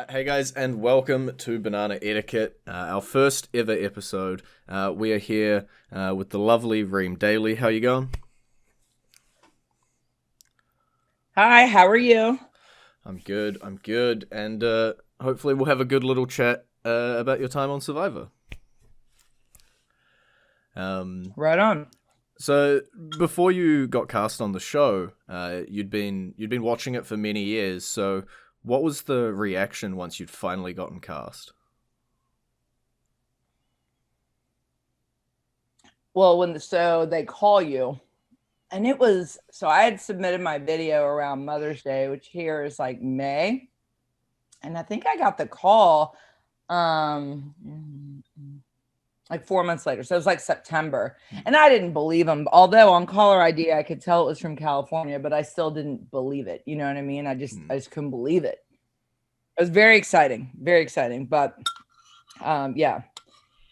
Hey guys, and welcome to Banana Etiquette, our first ever episode. We are here with the lovely Reem Daly. How you going? Hi, how are you? I'm good, and hopefully we'll have a good little chat about your time on Survivor. Um, Right on. so before you got cast on the show, you'd been watching it for many years. So what was the reaction once you'd finally gotten cast? Well, so they call you, and I had submitted my video around Mother's Day, which here is like May, and I think I got the call um like 4 months later. So it was like September. And I didn't believe them. Although on caller ID I could tell it was from California, but I still didn't believe it. You know what I mean? I just Hmm. I just couldn't believe it. It was very exciting, very exciting. But yeah.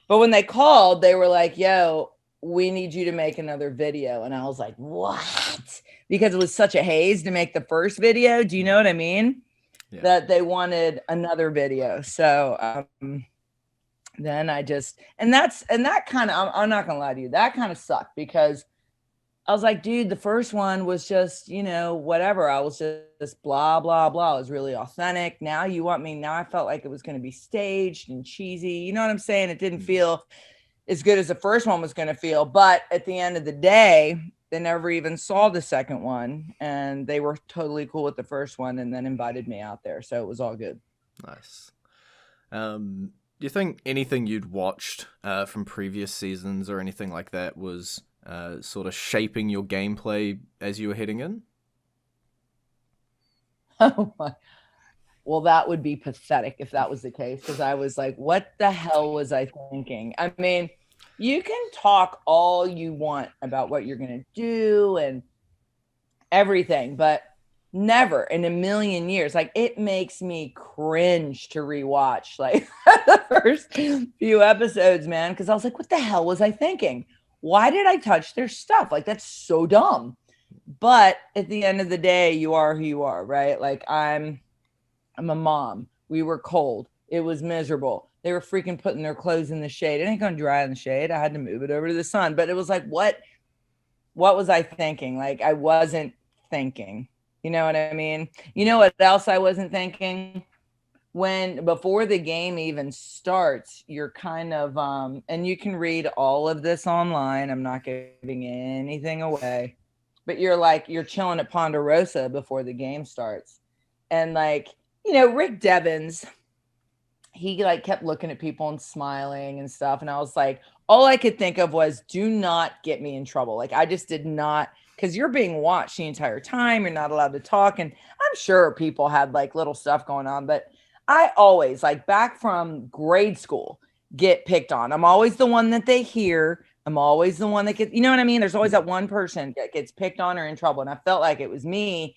But when they called, they were like, yo, we need you to make another video. And I was like, what? Because it was such a haze to make the first video. Do you know what I mean? Yeah. That they wanted another video. So then and that kind of, I'm not going to lie to you, that kind of sucked because I was like, dude, the first one was just, whatever. I was just blah, blah, blah. It was really authentic. Now you want me, now I felt like it was going to be staged and cheesy. You know what I'm saying? It didn't Hmm. feel as good as the first one was going to feel. But at the end of the day, they never even saw the second one and they were totally cool with the first one and then invited me out there. So it was all good. Nice. Do you think anything you'd watched from previous seasons or anything like that was sort of shaping your gameplay as you were heading in? Oh my. Well, that would be pathetic if that was the case because I was like, what the hell was I thinking? I mean, you can talk all you want about what you're going to do and everything, but never in a million years. Like it makes me cringe to rewatch like the first few episodes, man, because I was like, what the hell was I thinking? Why did I touch their stuff? Like that's so dumb. But at the end of the day, you are who you are, right? Like I'm a mom. We were cold. It was miserable. They were freaking putting their clothes in the shade. It ain't gonna dry in the shade. I had to move it over to the sun. But it was like, what was I thinking? Like I wasn't thinking. You know what I mean? You know what else I wasn't thinking? When before the game even starts, you're kind of and you can read all of this online. I'm not giving anything away. But you're chilling at Ponderosa before the game starts. And like, Rick Devens, he like kept looking at people and smiling and stuff. And I was like, all I could think of was, do not get me in trouble. Like, I just did not, because you're being watched the entire time. You're not allowed to talk. And I'm sure people had like little stuff going on, but I always, like, back from grade school, get picked on. I'm always the one that they hear. I'm always the one that gets, you know what I mean? There's always that one person that gets picked on or in trouble. And I felt like it was me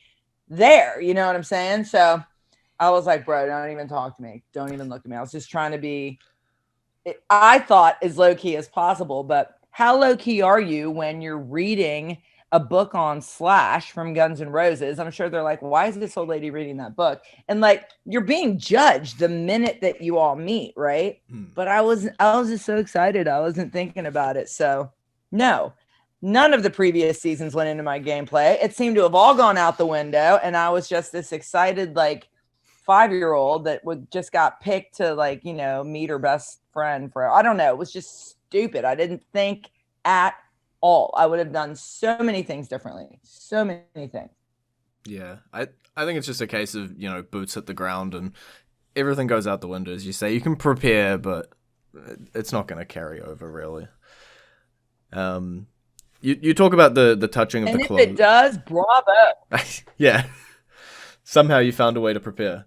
there. You know what I'm saying? So, I was like, bro, don't even talk to me. Don't even look at me. I was just trying to be, I thought, as low key as possible. But how low key are you when you're reading a book on Slash from Guns N' Roses? I'm sure they're like, why is this old lady reading that book? And like, you're being judged the minute that you all meet, right? Hmm. But I was just so excited. I wasn't thinking about it. So, no, none of the previous seasons went into my gameplay. It seemed to have all gone out the window. And I was just this excited, like, 5-year-old that would just got picked to, like, meet her best friend for, I don't know, it was just stupid. I didn't think at all. I would have done so many things differently. So many things. Yeah, I think it's just a case of boots hit the ground and everything goes out the window. As you say, you can prepare, but it's not going to carry over really. Um, you talk about the touching of the And if it clothes. does, bravo. Yeah, somehow you found a way to prepare.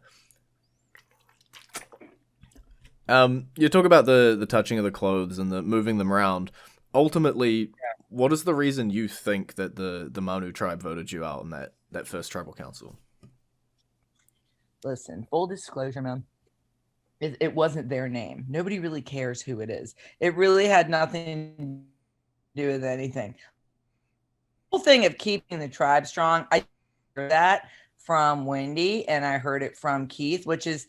You talk about the touching of the clothes and the moving them around. Ultimately, what is the reason you think that the Manu tribe voted you out in that first tribal council? Listen, full disclosure, man. It wasn't their name. Nobody really cares who it is. It really had nothing to do with anything. The whole thing of keeping the tribe strong, I heard that from Wendy and I heard it from Keith, which is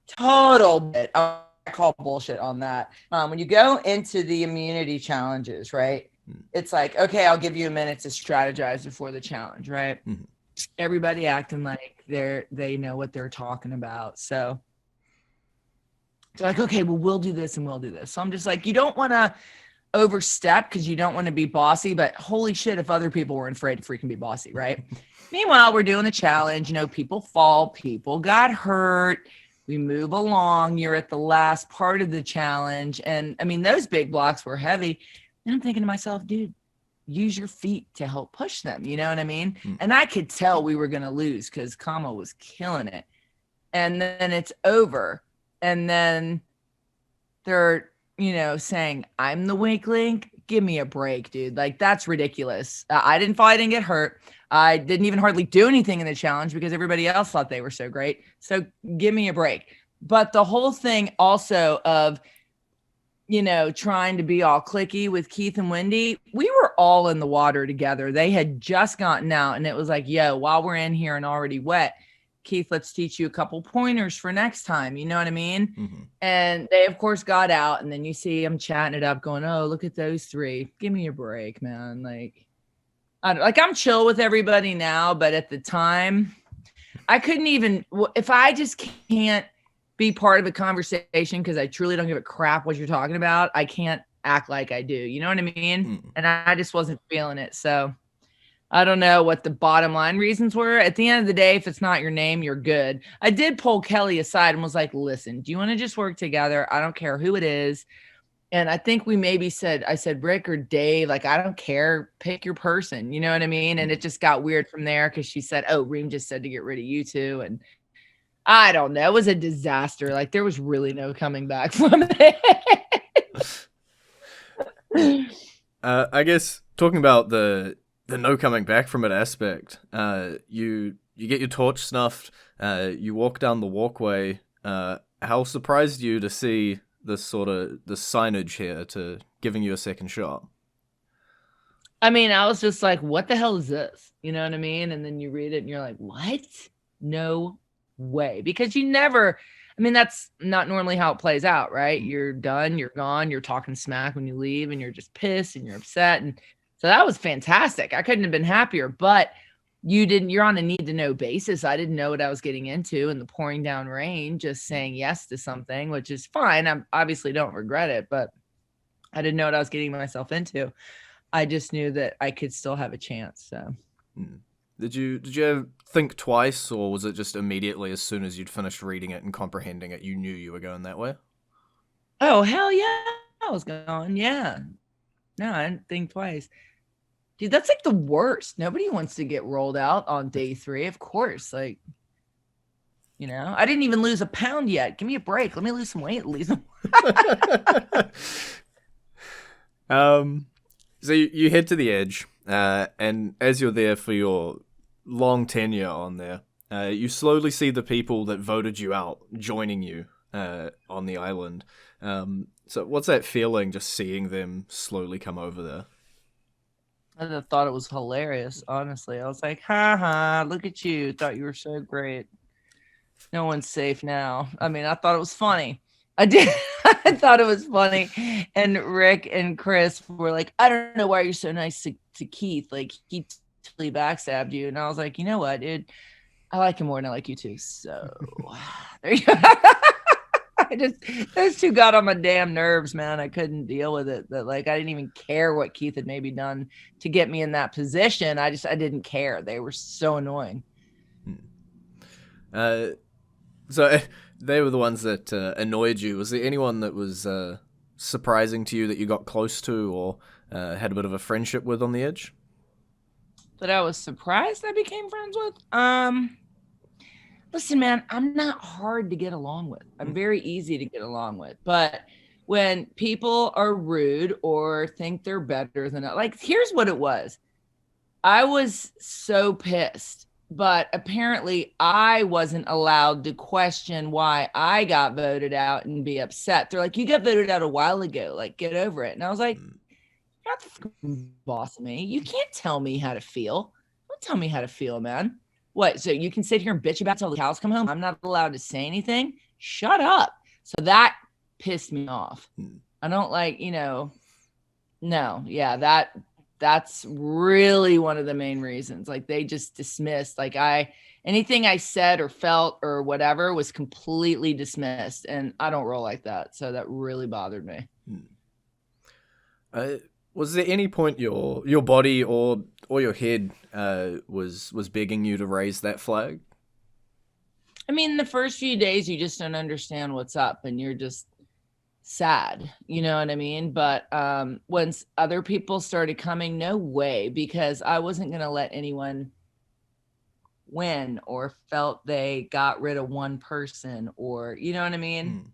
total bit. I call bullshit on that. When you go into the immunity challenges, right? It's like, okay, I'll give you a minute to strategize before the challenge, right? Mm-hmm. Everybody acting like they know what they're talking about. So they're like, okay, well, we'll do this and we'll do this. So I'm just like, you don't want to overstep because you don't want to be bossy, but holy shit, if other people weren't afraid to freaking be bossy, right? Meanwhile, we're doing the challenge. You know, people fall, people got hurt. We move along. You're at the last part of the challenge. And I mean, those big blocks were heavy. And I'm thinking to myself, dude, use your feet to help push them. You know what I mean? And I could tell we were going to lose because Kama was killing it. And then it's over. And then they're, you know, saying, I'm the weak link. Give me a break, dude. Like, that's ridiculous. I didn't fall. I didn't get hurt. I didn't even hardly do anything in the challenge because everybody else thought they were so great. So give me a break. But the whole thing also of, you know, trying to be all cliquey with Keith and Wendy, we were all in the water together. They had just gotten out and it was like, yo, while we're in here and already wet, Keith, let's teach you a couple pointers for next time. You know what I mean? Mm-hmm. And they, of course, got out. And then you see them chatting it up going, oh, look at those three. Give me a break, man. Like, I'm chill with everybody now. But at the time, I couldn't even, if I just can't be part of a conversation because I truly don't give a crap what you're talking about, I can't act like I do. You know what I mean? Mm-hmm. And I just wasn't feeling it. So I don't know what the bottom line reasons were. At the end of the day, if it's not your name, you're good. I did pull Kelly aside and was like, listen, do you want to just work together? I don't care who it is. And I think we maybe said, I said, Rick or Dave, like, I don't care. Pick your person. You know what I mean? And it just got weird from there because she said, oh, Reem just said to get rid of you two. And I don't know. It was a disaster. Like, there was really no coming back from it. I guess talking about the no coming back from it aspect, you get your torch snuffed, you walk down the walkway. How surprised you to see this sort of the signage here to giving you a second shot? I mean, I was just like, what the hell is this? You know what I mean? And then you read it and you're like, what? No way. Because you never, I mean, that's not normally how it plays out, right? You're done, you're gone, you're talking smack when you leave and you're just pissed and you're upset. And so that was fantastic. I couldn't have been happier, but you're on a need to know basis. I didn't know what I was getting into in the pouring down rain, just saying yes to something, which is fine. I obviously don't regret it, but I didn't know what I was getting myself into. I just knew that I could still have a chance. So did you ever think twice, or was it just immediately as soon as you'd finished reading it and comprehending it, you knew you were going that way? Oh, hell yeah. I was going, yeah. No, I didn't think twice. Dude, that's like the worst. Nobody wants to get rolled out on day 3. Of course. Like, you know, I didn't even lose a pound yet. Give me a break. Let me lose some weight at least. So you head to the Edge, and as you're there for your long tenure on there, you slowly see the people that voted you out joining you on the island. So what's that feeling, just seeing them slowly come over there? I thought it was hilarious, honestly. I was like, ha, look at you. Thought you were so great. No one's safe now. I mean, I thought it was funny. I did. I thought it was funny. And Rick and Chris were like, I don't know why you're so nice to Keith. Like, he totally backstabbed you. And I was like, you know what, dude? I like him more than I like you too. So there you go. Those two got on my damn nerves, man. I couldn't deal with it. That, like, I didn't even care what Keith had maybe done to get me in that position. I didn't care. They were so annoying. So they were the ones that annoyed you. Was there anyone that was surprising to you that you got close to or had a bit of a friendship with on the Edge? That I was surprised I became friends with? Listen, man, I'm not hard to get along with. I'm very easy to get along with. But when people are rude or think they're better than, like, here's what it was. I was so pissed, but apparently I wasn't allowed to question why I got voted out and be upset. They're like, you got voted out a while ago. Like, get over it. And I was like, you're not the fucking boss of me. You can't tell me how to feel. Don't tell me how to feel, man. What? So you can sit here and bitch about it till the cows come home? I'm not allowed to say anything? shut up. So that pissed me off. Hmm. I don't like, no, yeah, that's really one of the main reasons. Like they just dismissed, like anything I said or felt or whatever was completely dismissed, and I don't roll like that. So that really bothered me. Was there any point your body or your head was begging you to raise that flag? I mean, the first few days you just don't understand what's up, and you're just sad, you know what I mean? But once other people started coming, no way, because I wasn't going to let anyone win or felt they got rid of one person, or you know what I mean?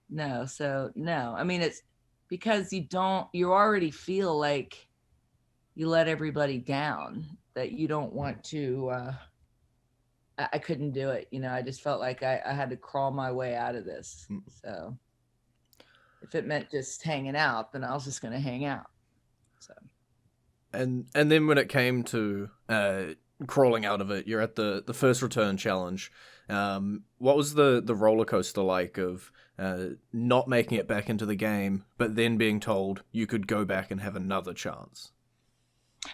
No. So no, I mean, it's because you already feel like you let everybody down, that you don't want to I couldn't do it, I just felt like I had to crawl my way out of this. So if it meant just hanging out, then I was just going to hang out. So and then when it came to crawling out of it, you're at the first return challenge. What was the roller coaster like of not making it back into the game, but then being told you could go back and have another chance?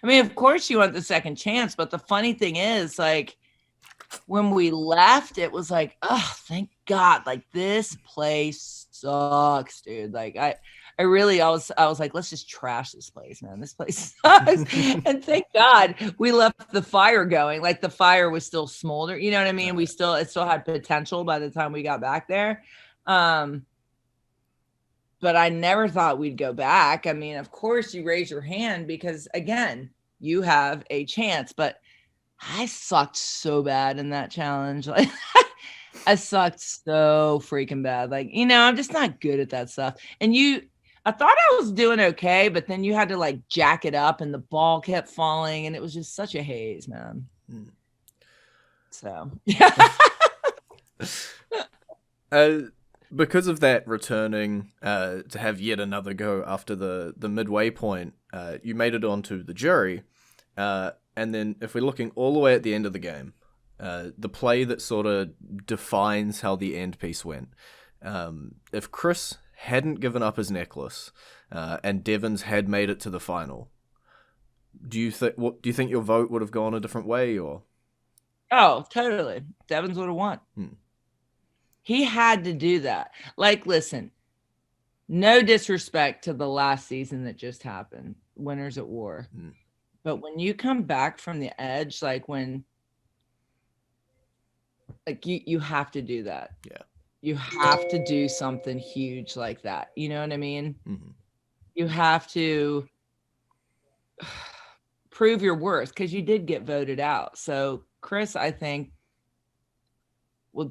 I mean, of course you want the second chance, but the funny thing is, like, when we left, it was like, oh, thank God, like this place sucks, dude. Like I was like, let's just trash this place, man. This place sucks. And thank God we left the fire going. Like the fire was still smolder. You know what I mean? It still had potential by the time we got back there. But I never thought we'd go back. I mean, of course you raise your hand because again, you have a chance, but I sucked so bad in that challenge. Like I sucked so freaking bad. Like, I'm just not good at that stuff. And I thought I was doing okay, but then you had to like jack it up and the ball kept falling and it was just such a haze, man. So, because of that returning to have yet another go after the midway point, you made it onto the jury. And then if we're looking all the way at the end of the game, the play that sort of defines how the end piece went. If Chris hadn't given up his necklace and Devons had made it to the final, do you think your vote would have gone a different way? Or oh, totally, Devons would have won. He had to do that. Like, listen, no disrespect to the last season that just happened, Winners at War. But when you come back from the edge, like when, like you have to do that. Yeah. You have to do something huge like that. You know what I mean? You have to prove your worth because you did get voted out. So Chris, I think,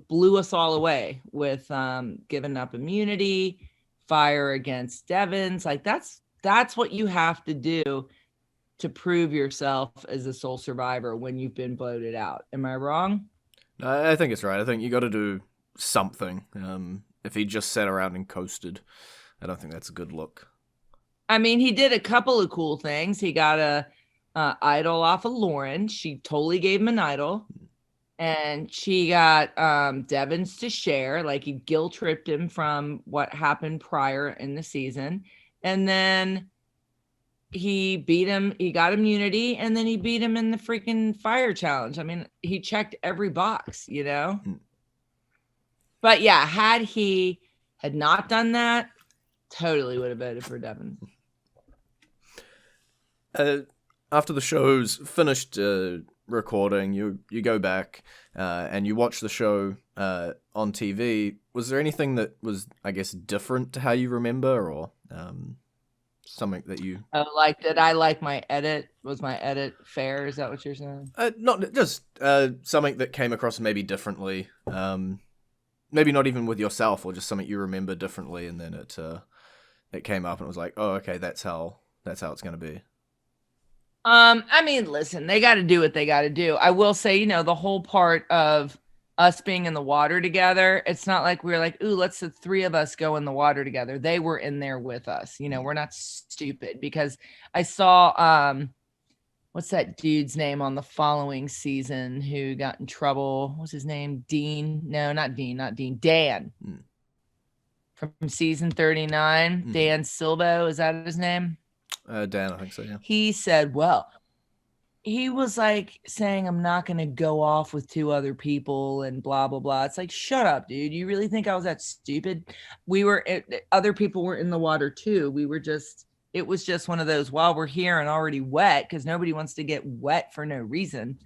blew us all away with giving up immunity, fire against Devons. Like that's what you have to do to prove yourself as a sole survivor when you've been voted out. Am I wrong? I think it's right. I think you got to do something. If he just sat around and coasted, I don't think that's a good look. I mean, he did a couple of cool things. He got a idol off of Lauren. She totally gave him an idol. And she got Devons to share. Like he guilt tripped him from what happened prior in the season. And then he beat him. He got immunity. And then he beat him in the freaking fire challenge. I mean, he checked every box, But yeah, had he not done that, totally would have voted for Devons. After the show's finished recording, you go back and you watch the show on TV. Was there anything that was, I guess, different to how you remember, or something that you... did I like my edit? Was my edit fair? Is that what you're saying? Not just something that came across maybe differently. Maybe not even with yourself, or just something you remember differently, and then it came up and it was like, oh, okay, that's how it's going to be. I mean, listen, they got to do what they got to do. I will say, the whole part of us being in the water together, it's not like we were like, ooh, let's the three of us go in the water together. They were in there with us. We're not stupid, because I saw what's that dude's name on the following season who got in trouble? What's his name? Dean? No, not Dean, not Dean. Dan from season 39. Dan Silbo, is that his name? Dan, I think so, yeah. He said, well, he was like saying, I'm not going to go off with 2 other people and blah, blah, blah. It's like, shut up, dude. You really think I was that stupid? Other people were in the water too. It was just one of those, while we're here and already wet, because nobody wants to get wet for no reason.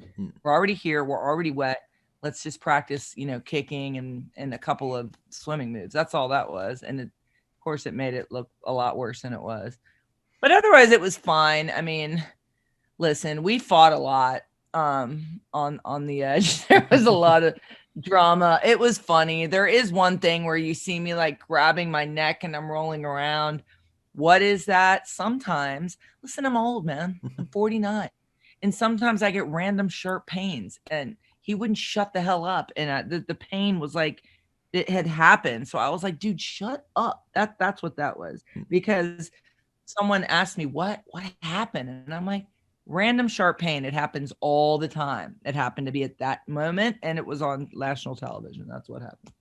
We're already here. We're already wet. Let's just practice, kicking and a couple of swimming moves. That's all that was. And of course, it made it look a lot worse than it was. But otherwise, it was fine. I mean, listen, we fought a lot on the edge. There was a lot of drama. It was funny. There is one thing where you see me like grabbing my neck and I'm rolling around. What is that? Sometimes, listen, I'm old, man. I'm 49. And sometimes I get random sharp pains, and he wouldn't shut the hell up. And the pain was like, it had happened. So I was like, dude, shut up. That's what that was. Because someone asked me, what happened? And I'm like, random sharp pain. It happens all the time. It happened to be at that moment, and it was on national television. That's what happened.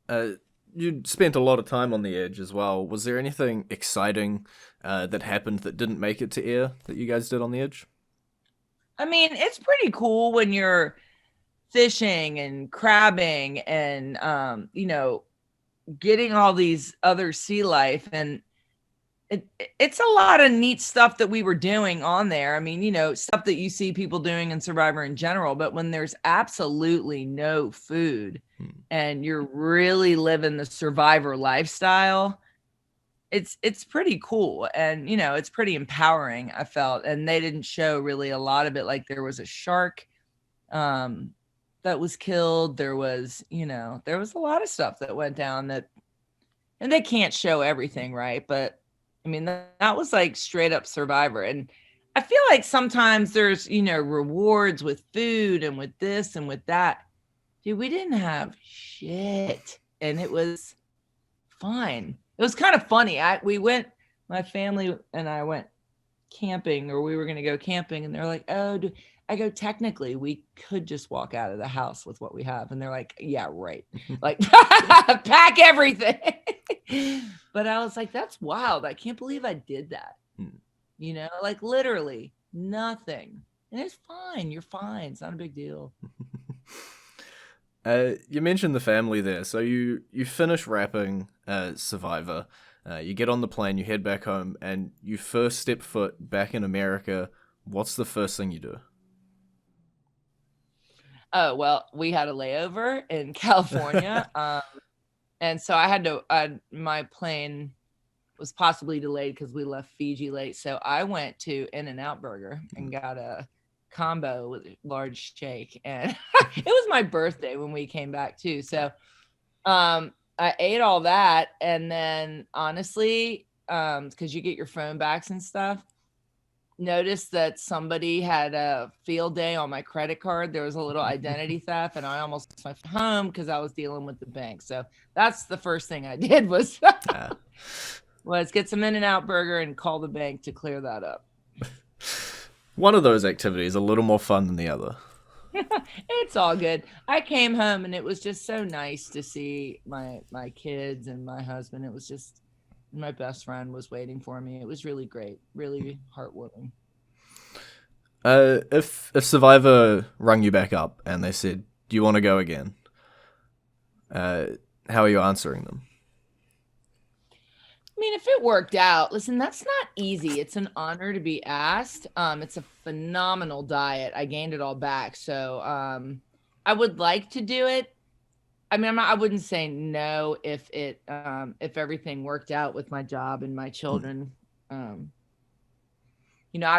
Yeah. You spent a lot of time on the edge as well. Was there anything exciting that happened that didn't make it to air that you guys did on the edge? I mean, it's pretty cool when you're fishing and crabbing and, getting all these other sea life, and it's a lot of neat stuff that we were doing on there. I mean, stuff that you see people doing in Survivor in general, but when there's absolutely no food and you're really living the Survivor lifestyle, it's pretty cool. And, it's pretty empowering, I felt. And they didn't show really a lot of it. Like, there was a shark that was killed. There was a lot of stuff that went down and they can't show everything, right? But I mean, that was like straight up Survivor. And I feel like sometimes there's, rewards with food and with this and with that. Dude, we didn't have shit. And it was fine. It was kind of funny. My family and I went camping, or we were going to go camping. And they're like, oh, I go, technically, we could just walk out of the house with what we have. And they're like, yeah, right. Like, pack everything. But I was like, that's wild. I can't believe I did that. Like literally nothing. And it's fine. You're fine. It's not a big deal. You mentioned the family there. So you finish wrapping Survivor. You get on the plane, you head back home, and you first step foot back in America. What's the first thing you do? Oh, well, we had a layover in California. And so I had to, my plane was possibly delayed because we left Fiji late. So I went to In-N-Out Burger and got a combo with a large shake. And it was my birthday when we came back too. So I ate all that. And then honestly, because you get your phone backs and stuff, noticed that somebody had a field day on my credit card. There was a little identity theft, and I almost lost my home because I was dealing with the bank. So that's the first thing I did was get some In-N-Out Burger and call the bank to clear that up. One of those activities a little more fun than the other. It's all good. I came home and it was just so nice to see my kids and my husband. It was just, my best friend was waiting for me. It was really great, really heartwarming. If Survivor rung you back up and they said, "Do you want to go again?" How are you answering them? I mean, if it worked out, listen, that's not easy. It's an honor to be asked. It's a phenomenal diet. I gained it all back, so I would like to do it. I mean, I wouldn't say no if everything worked out with my job and my children. I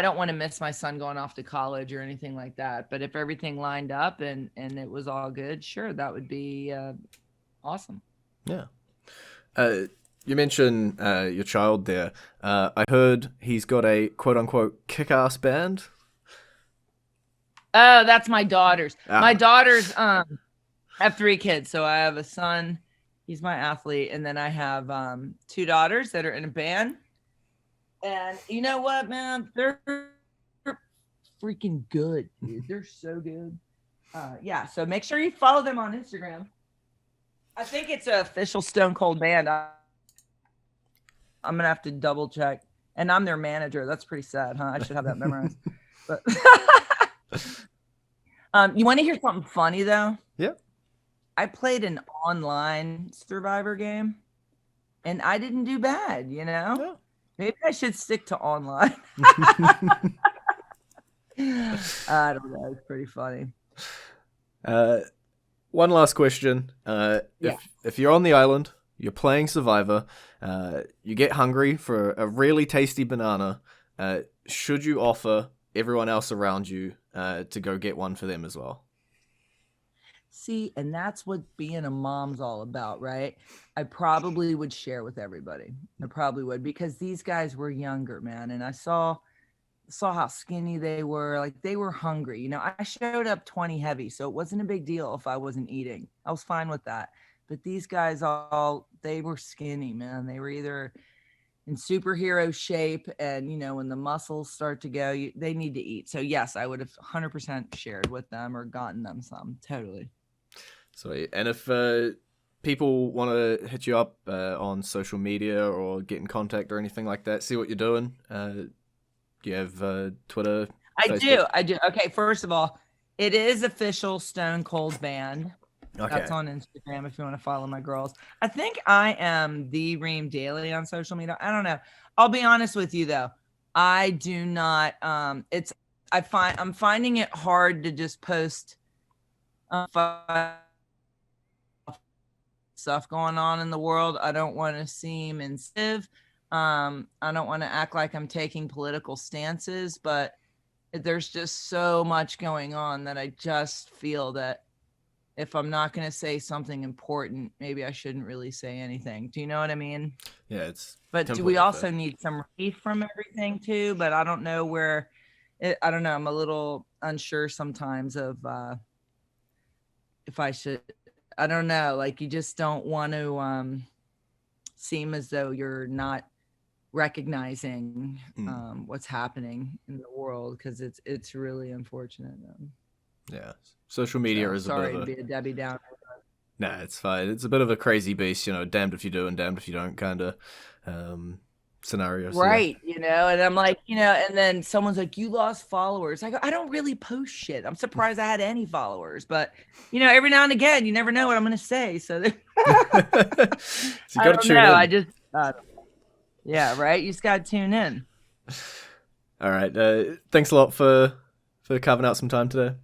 don't want to miss my son going off to college or anything like that. But if everything lined up and it was all good, sure, that would be awesome. Yeah. You mentioned your child there. I heard he's got a quote-unquote kick-ass band. Oh, that's my daughter's. My daughter's... I have 3 kids. So I have a son, he's my athlete. And then I have 2 daughters that are in a band. And you know what, man? They're freaking good, dude. They're so good. Yeah, so make sure you follow them on Instagram. I think it's an official Stone Cold band. I'm gonna have to double check. And I'm their manager. That's pretty sad, huh? I should have that memorized. But you want to hear something funny though? Yeah. I played an online Survivor game, and I didn't do bad. Yeah. Maybe I should stick to online. I don't know. It's pretty funny. One last question. If you're on the island, you're playing Survivor, you get hungry for a really tasty banana, should you offer everyone else around you to go get one for them as well? See, and that's what being a mom's all about, right? I probably would share with everybody. I probably would, because these guys were younger, man, and I saw how skinny they were. Like, they were hungry. I showed up 20 heavy, so it wasn't a big deal if I wasn't eating. I was fine with that. But these guys they were skinny, man. They were either in superhero shape, and when the muscles start to go, they need to eat. So yes, I would have 100% shared with them or gotten them some. Totally. Sweet. And if people want to hit you up on social media or get in contact or anything like that, see what you're doing, do you have Twitter? Facebook? I do. Okay, first of all, it is official Stone Cold Band. Okay. That's on Instagram if you want to follow my girls. I think I am the Reem Daly on social media. I don't know. I'll be honest with you though. I do not. I'm finding it hard to just post stuff going on in the world. I don't want to seem insensitive. I don't want to act like I'm taking political stances, but there's just so much going on that I just feel that if I'm not going to say something important, maybe I shouldn't really say anything. Do you know what I mean? Yeah, but do we also need some relief from everything too? But I don't know I don't know. I'm a little unsure sometimes of if I should. I don't know. Like, you just don't want to seem as though you're not recognizing what's happening in the world, because it's really unfortunate. Yeah, social media is sorry to be a Debbie Downer. Nah, it's fine. It's a bit of a crazy beast, damned if you do and damned if you don't kind of scenario. Right, and I'm like, and then someone's like, you lost followers. I go, I don't really post shit. I'm surprised I had any followers, but every now and again, you never know what I'm going to say. So, so you got to tune in. Yeah, right. You just got to tune in. All right. Thanks a lot for carving out some time today.